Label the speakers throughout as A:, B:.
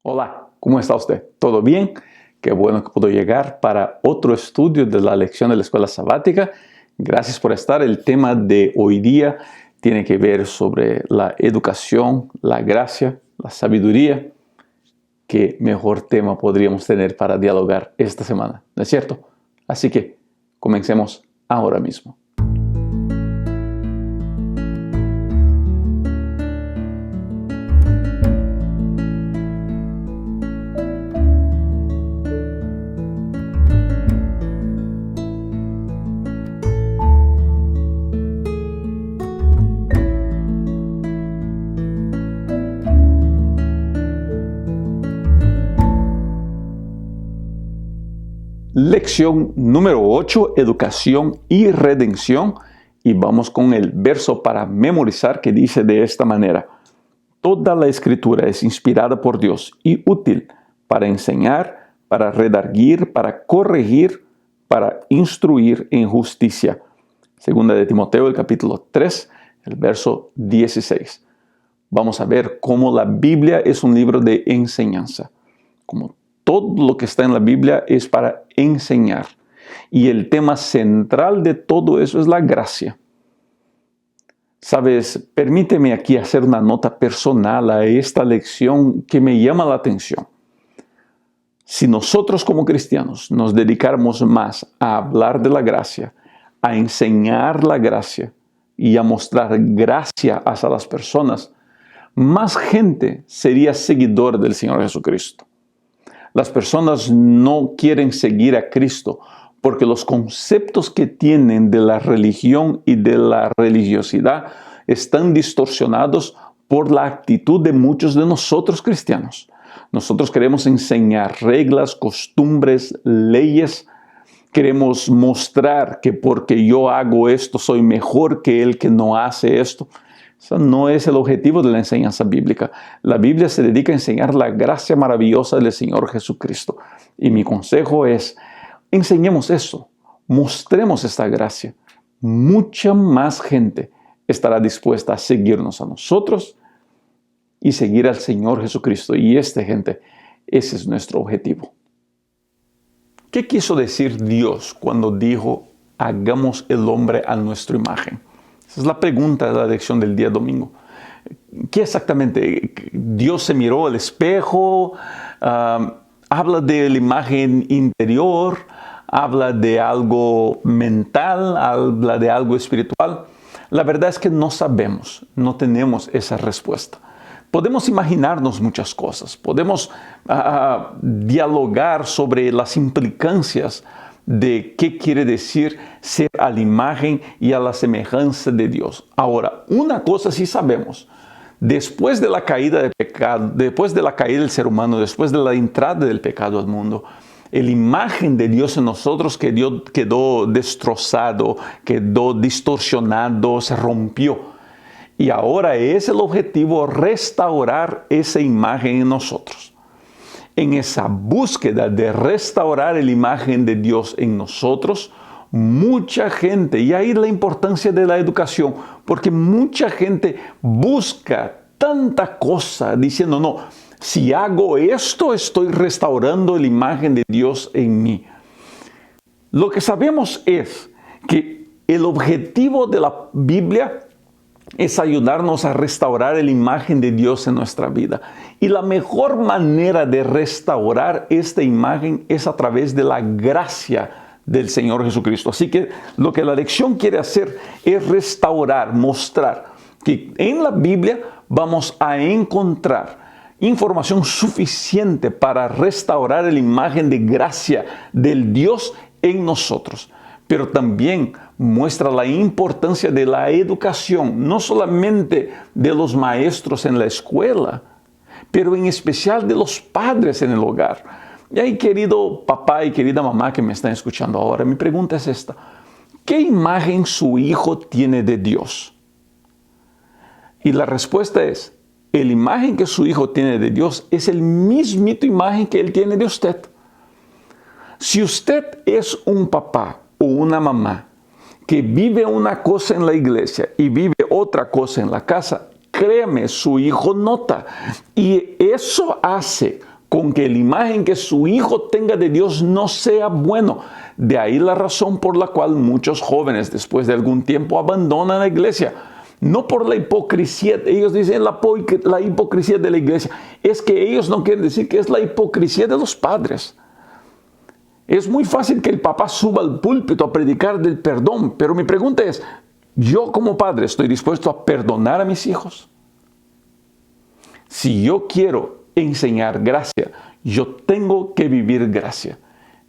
A: Hola, ¿cómo está usted? ¿Todo bien? Qué bueno que pudo llegar para otro estudio de la lección de la escuela sabática. Gracias por estar. El tema de hoy día tiene que ver sobre la educación, la gracia, la sabiduría. ¿Qué mejor tema podríamos tener para dialogar esta semana? ¿No es cierto? Así que comencemos ahora mismo. Lección número 8, educación y redención. Y vamos con el verso para memorizar que dice de esta manera: toda la escritura es inspirada por Dios y útil para enseñar, para redarguir, para corregir, para instruir en justicia. Segunda de Timoteo, el capítulo 3, el verso 16. Vamos a ver cómo la Biblia es un libro de enseñanza. Como todo lo que está en la Biblia es para enseñar. Y el tema central de todo eso es la gracia. Sabes, permíteme aquí hacer una nota personal a esta lección que me llama la atención. Si nosotros como cristianos nos dedicáramos más a hablar de la gracia, a enseñar la gracia y a mostrar gracia hacia las personas, más gente sería seguidor del Señor Jesucristo. Las personas no quieren seguir a Cristo porque los conceptos que tienen de la religión y de la religiosidad están distorsionados por la actitud de muchos de nosotros cristianos. Nosotros queremos enseñar reglas, costumbres, leyes. Queremos mostrar que porque yo hago esto soy mejor que el que no hace esto. Eso no es el objetivo de la enseñanza bíblica. La Biblia se dedica a enseñar la gracia maravillosa del Señor Jesucristo. Y mi consejo es, enseñemos eso, mostremos esta gracia. Mucha más gente estará dispuesta a seguirnos a nosotros y seguir al Señor Jesucristo. Y gente, ese es nuestro objetivo. ¿Qué quiso decir Dios cuando dijo, hagamos el hombre a nuestra imagen? Esa es la pregunta de la lección del día domingo. ¿Qué exactamente? ¿Dios se miró al espejo? ¿Habla de la imagen interior? ¿Habla de algo mental? ¿Habla de algo espiritual? La verdad es que no sabemos, no tenemos esa respuesta. Podemos imaginarnos muchas cosas, podemos dialogar sobre las implicancias de qué quiere decir ser a la imagen y a la semejanza de Dios. Ahora, una cosa sí sabemos. Después de la caída del pecado, después de la caída del ser humano, después de la entrada del pecado al mundo, la imagen de Dios en nosotros quedó destrozado, quedó distorsionado, se rompió. Y ahora es el objetivo restaurar esa imagen en nosotros. En esa búsqueda de restaurar la imagen de Dios en nosotros, mucha gente, y ahí la importancia de la educación, porque mucha gente busca tanta cosa diciendo, no, si hago esto, estoy restaurando la imagen de Dios en mí. Lo que sabemos es que el objetivo de la Biblia es ayudarnos a restaurar la imagen de Dios en nuestra vida. Y la mejor manera de restaurar esta imagen es a través de la gracia del Señor Jesucristo. Así que lo que la lección quiere hacer es restaurar, mostrar que en la Biblia vamos a encontrar información suficiente para restaurar la imagen de gracia del Dios en nosotros. Pero también muestra la importancia de la educación, no solamente de los maestros en la escuela, pero en especial de los padres en el hogar. Y ahí, querido papá y querida mamá que me están escuchando ahora, mi pregunta es esta: ¿qué imagen su hijo tiene de Dios? Y la respuesta es, la imagen que su hijo tiene de Dios es el mismito imagen que él tiene de usted. Si usted es un papá o una mamá que vive una cosa en la iglesia y vive otra cosa en la casa, créame, su hijo nota. Y eso hace con que la imagen que su hijo tenga de Dios no sea bueno. De ahí la razón por la cual muchos jóvenes después de algún tiempo abandonan la iglesia. No por la hipocresía, ellos dicen la hipocresía de la iglesia. Es que ellos no quieren decir que es la hipocresía de los padres. Es muy fácil que el papá suba al púlpito a predicar del perdón, pero mi pregunta es, ¿yo como padre estoy dispuesto a perdonar a mis hijos? Si yo quiero enseñar gracia, yo tengo que vivir gracia.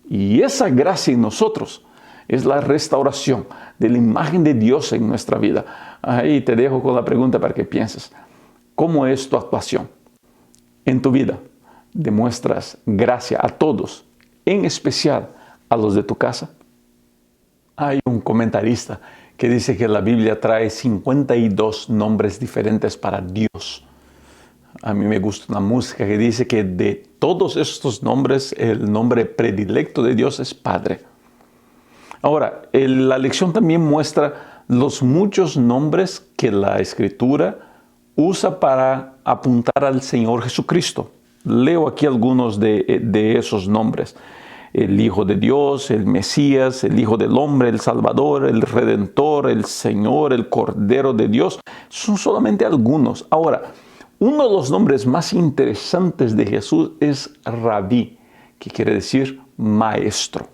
A: Y esa gracia en nosotros es la restauración de la imagen de Dios en nuestra vida. Ahí te dejo con la pregunta para que pienses. ¿Cómo es tu actuación en tu vida? ¿Demuestras gracia a todos, en especial a los de tu casa? Hay un comentarista que dice que la Biblia trae 52 nombres diferentes para Dios. A mí me gusta una música que dice que de todos estos nombres, el nombre predilecto de Dios es Padre. Ahora, la lección también muestra los muchos nombres que la Escritura usa para apuntar al Señor Jesucristo. Leo aquí algunos de esos nombres. El Hijo de Dios, el Mesías, el Hijo del Hombre, el Salvador, el Redentor, el Señor, el Cordero de Dios. Son solamente algunos. Ahora, uno de los nombres más interesantes de Jesús es Rabí, que quiere decir maestro.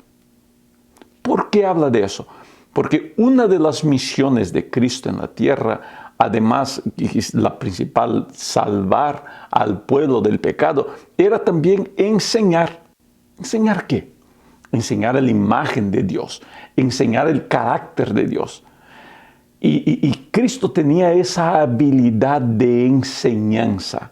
A: ¿Por qué habla de eso? Porque una de las misiones de Cristo en la tierra, además la principal, salvar al pueblo del pecado, era también enseñar. ¿Enseñar qué? Enseñar la imagen de Dios, enseñar el carácter de Dios. Y Cristo tenía esa habilidad de enseñanza.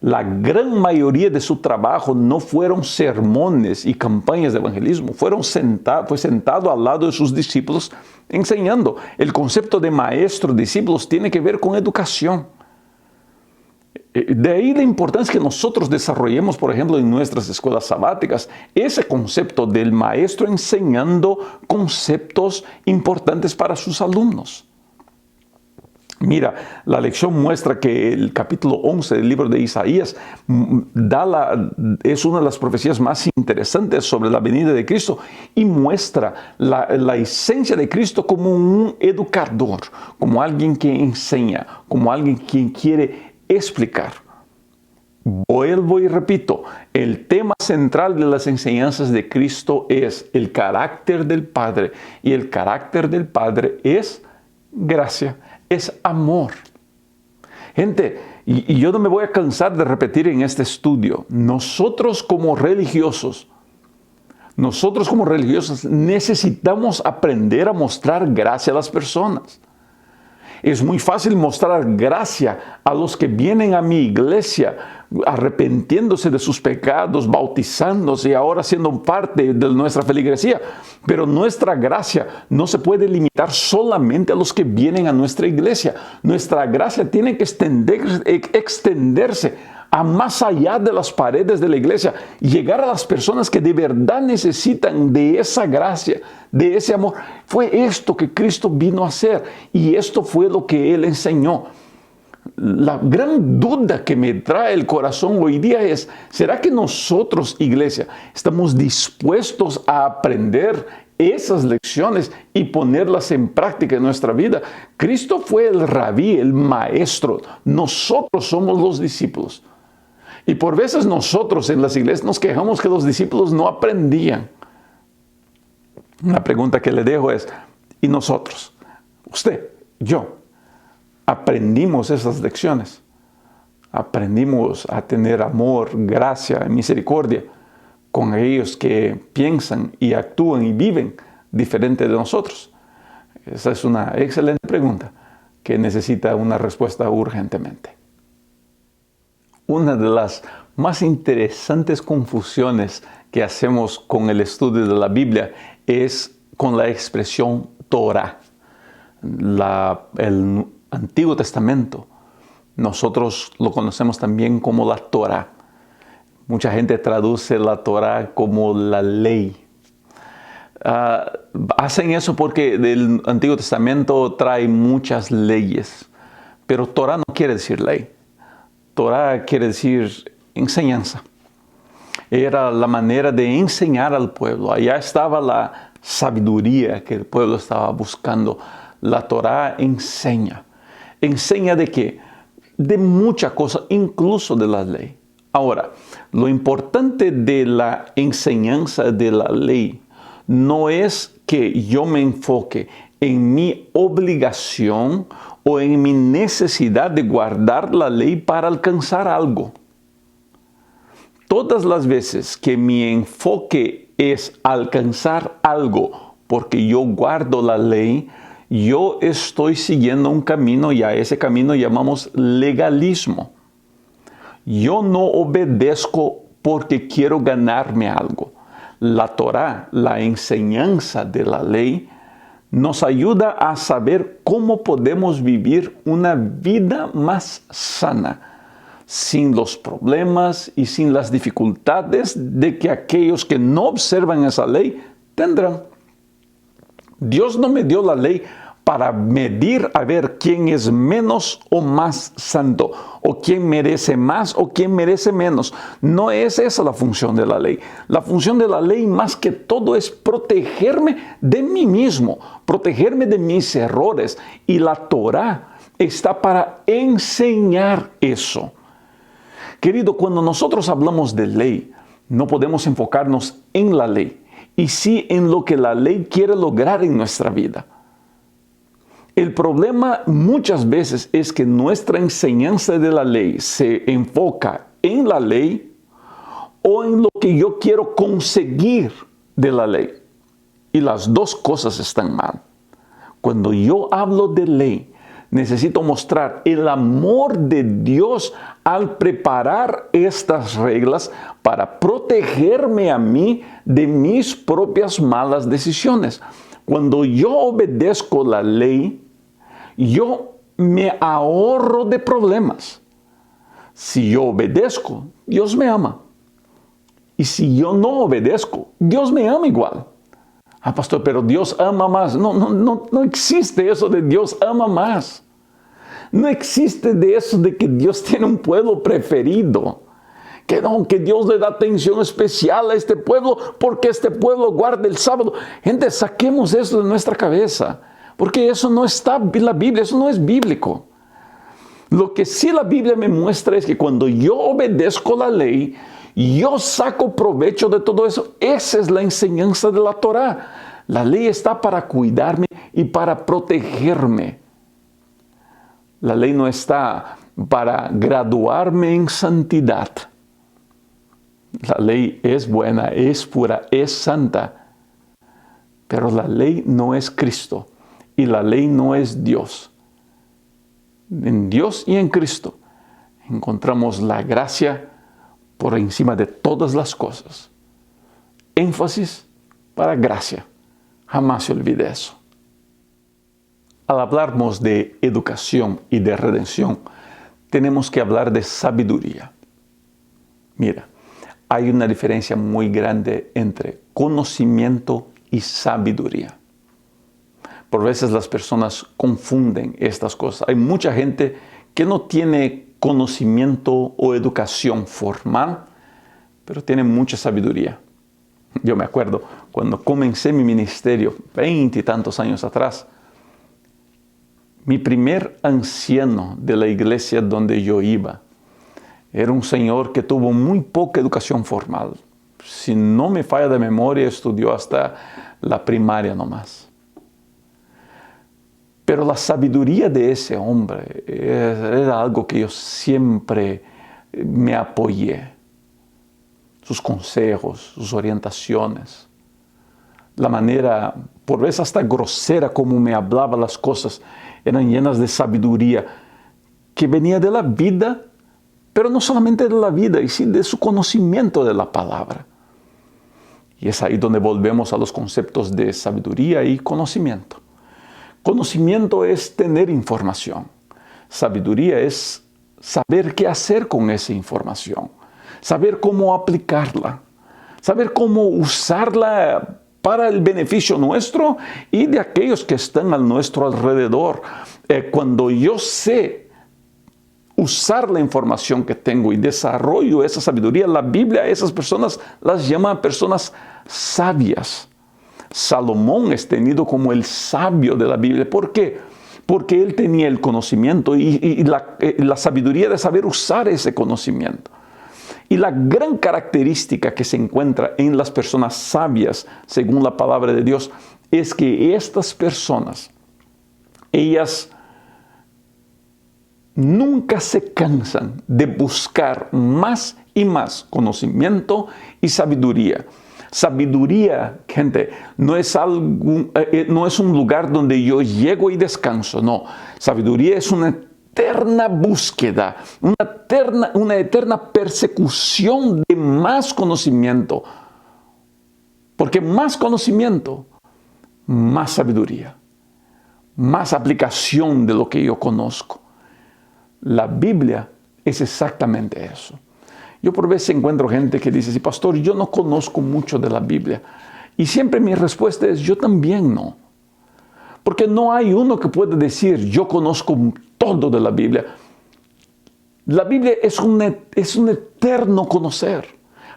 A: La gran mayoría de su trabajo no fueron sermones y campañas de evangelismo, fue sentado al lado de sus discípulos enseñando. El concepto de maestro, discípulos, tiene que ver con educación. De ahí la importancia que nosotros desarrollemos, por ejemplo, en nuestras escuelas sabáticas, ese concepto del maestro enseñando conceptos importantes para sus alumnos. Mira, la lección muestra que el capítulo 11 del libro de Isaías es una de las profecías más interesantes sobre la venida de Cristo y muestra la esencia de Cristo como un educador, como alguien que enseña, como alguien quien quiere explicar. Vuelvo y repito, el tema central de las enseñanzas de Cristo es el carácter del Padre, y el carácter del Padre es gracia, es amor. Gente, y yo no me voy a cansar de repetir en este estudio, nosotros como religiosos necesitamos aprender a mostrar gracia a las personas. Es muy fácil mostrar gracia a los que vienen a mi iglesia arrepintiéndose de sus pecados, bautizándose y ahora siendo parte de nuestra feligresía. Pero nuestra gracia no se puede limitar solamente a los que vienen a nuestra iglesia. Nuestra gracia tiene que extenderse a más allá de las paredes de la iglesia y llegar a las personas que de verdad necesitan de esa gracia, de ese amor. Fue esto que Cristo vino a hacer y esto fue lo que Él enseñó. La gran duda que me trae el corazón hoy día es, ¿será que nosotros, iglesia, estamos dispuestos a aprender esas lecciones y ponerlas en práctica en nuestra vida? Cristo fue el rabí, el maestro. Nosotros somos los discípulos. Y por veces nosotros en las iglesias nos quejamos que los discípulos no aprendían. Una pregunta que le dejo es, ¿y nosotros? Usted, yo, aprendimos esas lecciones. Aprendimos a tener amor, gracia y misericordia con aquellos que piensan y actúan y viven diferente de nosotros. Esa es una excelente pregunta que necesita una respuesta urgentemente. Una de las más interesantes confusiones que hacemos con el estudio de la Biblia es con la expresión Torah. El Antiguo Testamento, nosotros lo conocemos también como la Torah. Mucha gente traduce la Torah como la ley. Hacen eso porque el Antiguo Testamento trae muchas leyes, pero Torah no quiere decir ley. Torah quiere decir enseñanza. Era la manera de enseñar al pueblo. Allá estaba la sabiduría que el pueblo estaba buscando. La Torá enseña. ¿Enseña de qué? De muchas cosas, incluso de la ley. Ahora, lo importante de la enseñanza de la ley no es que yo me enfoque en mi obligación o en mi necesidad de guardar la ley para alcanzar algo. Todas las veces que mi enfoque es alcanzar algo porque yo guardo la ley, yo estoy siguiendo un camino y a ese camino llamamos legalismo. Yo no obedezco porque quiero ganarme algo. La Torá, la enseñanza de la ley, nos ayuda a saber cómo podemos vivir una vida más sana, sin los problemas y sin las dificultades de que aquellos que no observan esa ley tendrán. Dios no me dio la ley para medir a ver quién es menos o más santo, o quién merece más o quién merece menos. No es esa la función de la ley. La función de la ley más que todo es protegerme de mí mismo, protegerme de mis errores. Y la Torá está para enseñar eso. Querido, cuando nosotros hablamos de ley, no podemos enfocarnos en la ley, y sí en lo que la ley quiere lograr en nuestra vida. El problema muchas veces es que nuestra enseñanza de la ley se enfoca en la ley o en lo que yo quiero conseguir de la ley. Y las dos cosas están mal. Cuando yo hablo de ley, necesito mostrar el amor de Dios al preparar estas reglas para protegerme a mí de mis propias malas decisiones. Cuando yo obedezco la ley, yo me ahorro de problemas. Si yo obedezco, Dios me ama. Y si yo no obedezco, Dios me ama igual. Ah, pastor, pero Dios ama más. No existe eso de Dios ama más. No existe de eso de que Dios tiene un pueblo preferido. Que Dios le da atención especial a este pueblo porque este pueblo guarda el sábado. Gente, saquemos eso de nuestra cabeza. Porque eso no está en la Biblia, eso no es bíblico. Lo que sí la Biblia me muestra es que cuando yo obedezco la ley, yo saco provecho de todo eso. Esa es la enseñanza de la Torá. La ley está para cuidarme y para protegerme. La ley no está para graduarme en santidad. La ley es buena, es pura, es santa. Pero la ley no es Cristo. Y la ley no es Dios. En Dios y en Cristo encontramos la gracia por encima de todas las cosas. Énfasis para gracia. Jamás se olvide eso. Al hablarnos de educación y de redención, tenemos que hablar de sabiduría. Mira, hay una diferencia muy grande entre conocimiento y sabiduría. Por veces las personas confunden estas cosas. Hay mucha gente que no tiene conocimiento o educación formal, pero tiene mucha sabiduría. Yo me acuerdo cuando comencé mi ministerio, 20 y tantos años atrás, mi primer anciano de la iglesia donde yo iba era un señor que tuvo muy poca educación formal. Si no me falla de memoria, estudió hasta la primaria nomás. Pero la sabiduría de ese hombre era algo que yo siempre me apoyé. Sus consejos, sus orientaciones, la manera, por veces hasta grosera como me hablaba las cosas, eran llenas de sabiduría que venía de la vida, pero no solamente de la vida, y sí de su conocimiento de la palabra. Y es ahí donde volvemos a los conceptos de sabiduría y conocimiento. Conocimiento es tener información. Sabiduría es saber qué hacer con esa información. Saber cómo aplicarla. Saber cómo usarla para el beneficio nuestro y de aquellos que están a nuestro alrededor. Cuando yo sé usar la información que tengo y desarrollo esa sabiduría, la Biblia a esas personas las llama personas sabias. Salomón es tenido como el sabio de la Biblia. ¿Por qué? Porque él tenía el conocimiento y la sabiduría de saber usar ese conocimiento. Y la gran característica que se encuentra en las personas sabias, según la palabra de Dios, es que estas personas, ellas nunca se cansan de buscar más y más conocimiento y sabiduría. Sabiduría, gente, no es un lugar donde yo llego y descanso, no. Sabiduría es una eterna búsqueda, una eterna persecución de más conocimiento. Porque más conocimiento, más sabiduría, más aplicación de lo que yo conozco. La Biblia es exactamente eso. Yo por veces encuentro gente que dice, sí, pastor, yo no conozco mucho de la Biblia. Y siempre mi respuesta es, yo también no. Porque no hay uno que pueda decir, yo conozco todo de la Biblia. La Biblia es un eterno conocer.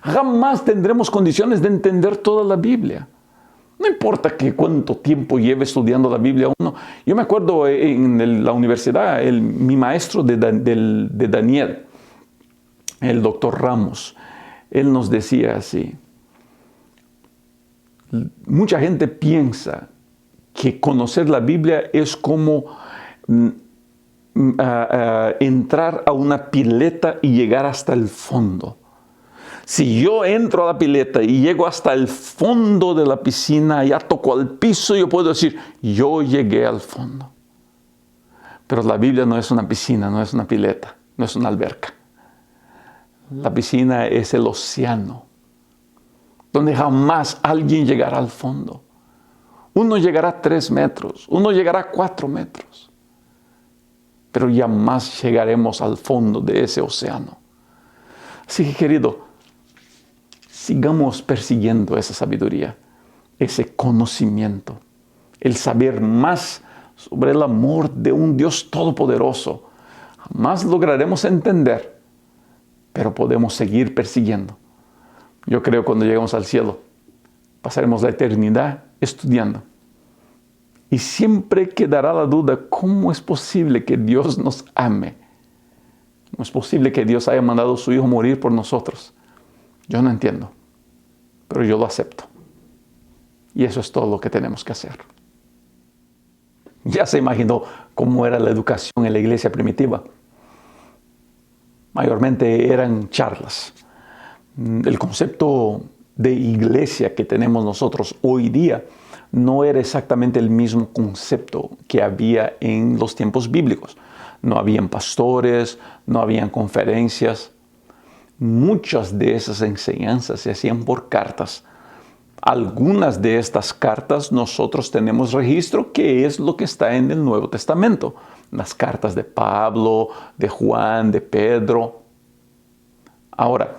A: Jamás tendremos condiciones de entender toda la Biblia. No importa cuánto tiempo lleve estudiando la Biblia uno. Yo me acuerdo en la universidad, mi maestro de Daniel, el doctor Ramos, él nos decía así: mucha gente piensa que conocer la Biblia es como entrar a una pileta y llegar hasta el fondo. Si yo entro a la pileta y llego hasta el fondo de la piscina, ya toco al piso, yo puedo decir, yo llegué al fondo. Pero la Biblia no es una piscina, no es una pileta, no es una alberca. La piscina es el océano, donde jamás alguien llegará al fondo. Uno llegará a 3 metros, uno llegará a 4 metros, pero jamás llegaremos al fondo de ese océano. Así que, querido, sigamos persiguiendo esa sabiduría, ese conocimiento, el saber más sobre el amor de un Dios todopoderoso. Jamás lograremos entender, pero podemos seguir persiguiendo. Yo creo que cuando lleguemos al cielo, pasaremos la eternidad estudiando. Y siempre quedará la duda, ¿cómo es posible que Dios nos ame? ¿Cómo es posible que Dios haya mandado a su Hijo morir por nosotros? Yo no entiendo, pero yo lo acepto. Y eso es todo lo que tenemos que hacer. Ya se imaginó cómo era la educación en la iglesia primitiva. Mayormente eran charlas. El concepto de iglesia que tenemos nosotros hoy día no era exactamente el mismo concepto que había en los tiempos bíblicos. No habían pastores, no habían conferencias. Muchas de esas enseñanzas se hacían por cartas. Algunas de estas cartas nosotros tenemos registro que es lo que está en el Nuevo Testamento. Las cartas de Pablo, de Juan, de Pedro. Ahora,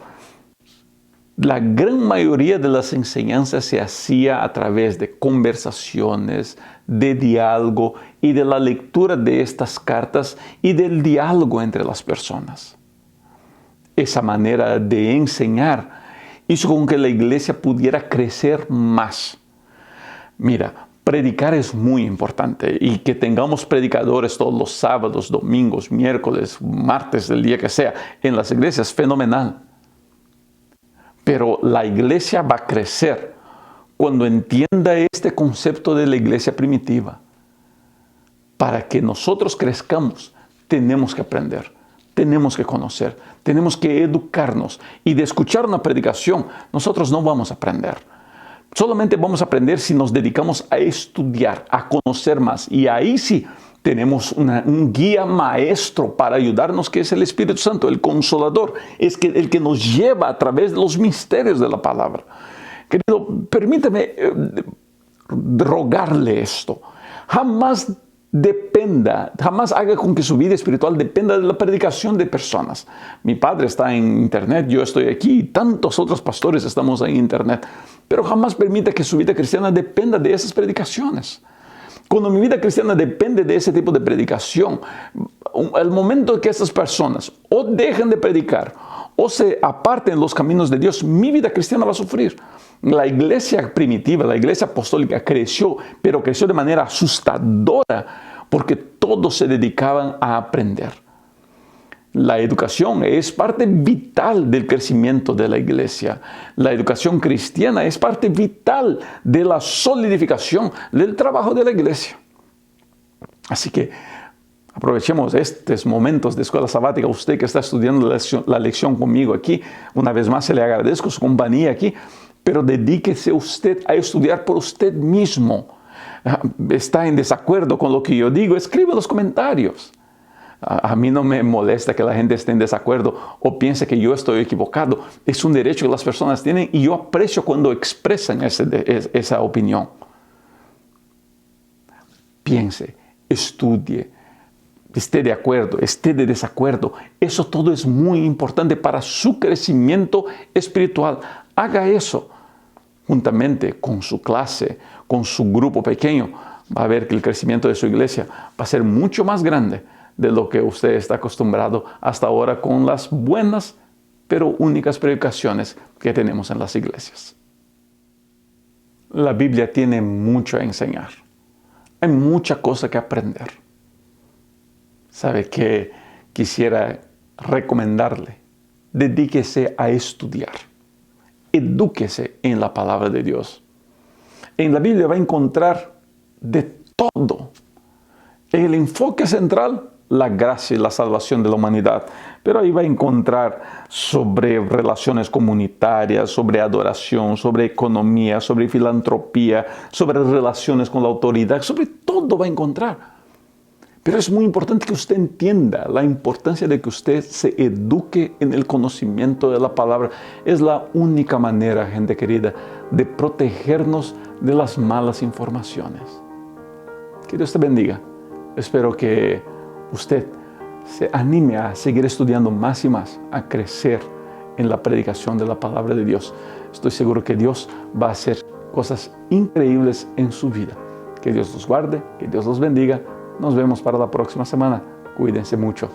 A: la gran mayoría de las enseñanzas se hacía a través de conversaciones, de diálogo y de la lectura de estas cartas y del diálogo entre las personas. Esa manera de enseñar hizo con que la iglesia pudiera crecer más. Mira, predicar es muy importante y que tengamos predicadores todos los sábados, domingos, miércoles, martes, el día que sea, en las iglesias es fenomenal. Pero la iglesia va a crecer cuando entienda este concepto de la iglesia primitiva. Para que nosotros crezcamos, tenemos que aprender, tenemos que conocer, tenemos que educarnos. Y de escuchar una predicación, nosotros no vamos a aprender. Solamente vamos a aprender si nos dedicamos a estudiar, a conocer más. Y ahí sí tenemos un guía maestro para ayudarnos, que es el Espíritu Santo, el Consolador. Es el que nos lleva a través de los misterios de la palabra. Querido, permítame rogarle esto. Jamás haga con que su vida espiritual dependa de la predicación de personas. Mi padre está en internet, yo estoy aquí, y tantos otros pastores estamos en internet. Pero jamás permita que su vida cristiana dependa de esas predicaciones. Cuando mi vida cristiana depende de ese tipo de predicación, el momento que estas personas o dejen de predicar o se aparten los caminos de Dios, mi vida cristiana va a sufrir. La iglesia primitiva, la iglesia apostólica creció, pero creció de manera asustadora porque todos se dedicaban a aprender. La educación es parte vital del crecimiento de la iglesia. La educación cristiana es parte vital de la solidificación del trabajo de la iglesia. Así que aprovechemos estos momentos de escuela sabática. Usted que está estudiando la lección conmigo aquí, una vez más se le agradezco su compañía aquí, pero dedíquese usted a estudiar por usted mismo. ¿Está en desacuerdo con lo que yo digo? Escribe en los comentarios. A mí no me molesta que la gente esté en desacuerdo o piense que yo estoy equivocado. Es un derecho que las personas tienen y yo aprecio cuando expresan esa opinión. Piense, estudie, esté de acuerdo, esté de desacuerdo. Eso todo es muy importante para su crecimiento espiritual. Haga eso juntamente con su clase, con su grupo pequeño. Va a ver que el crecimiento de su iglesia va a ser mucho más grande de lo que usted está acostumbrado hasta ahora con las buenas pero únicas predicaciones que tenemos en las iglesias. La Biblia tiene mucho a enseñar. Hay mucha cosa que aprender. ¿Sabe qué quisiera recomendarle? Dedíquese a estudiar. Edúquese en la palabra de Dios. En la Biblia va a encontrar de todo. El enfoque central, la gracia y la salvación de la humanidad. Pero ahí va a encontrar sobre relaciones comunitarias, sobre adoración, sobre economía, sobre filantropía, sobre relaciones con la autoridad, sobre todo va a encontrar. Pero es muy importante que usted entienda la importancia de que usted se eduque en el conocimiento de la palabra. Es la única manera, gente querida, de protegernos de las malas informaciones. Que Dios te bendiga. Espero que usted se anime a seguir estudiando más y más, a crecer en la predicación de la palabra de Dios. Estoy seguro que Dios va a hacer cosas increíbles en su vida. Que Dios los guarde, que Dios los bendiga. Nos vemos para la próxima semana. Cuídense mucho.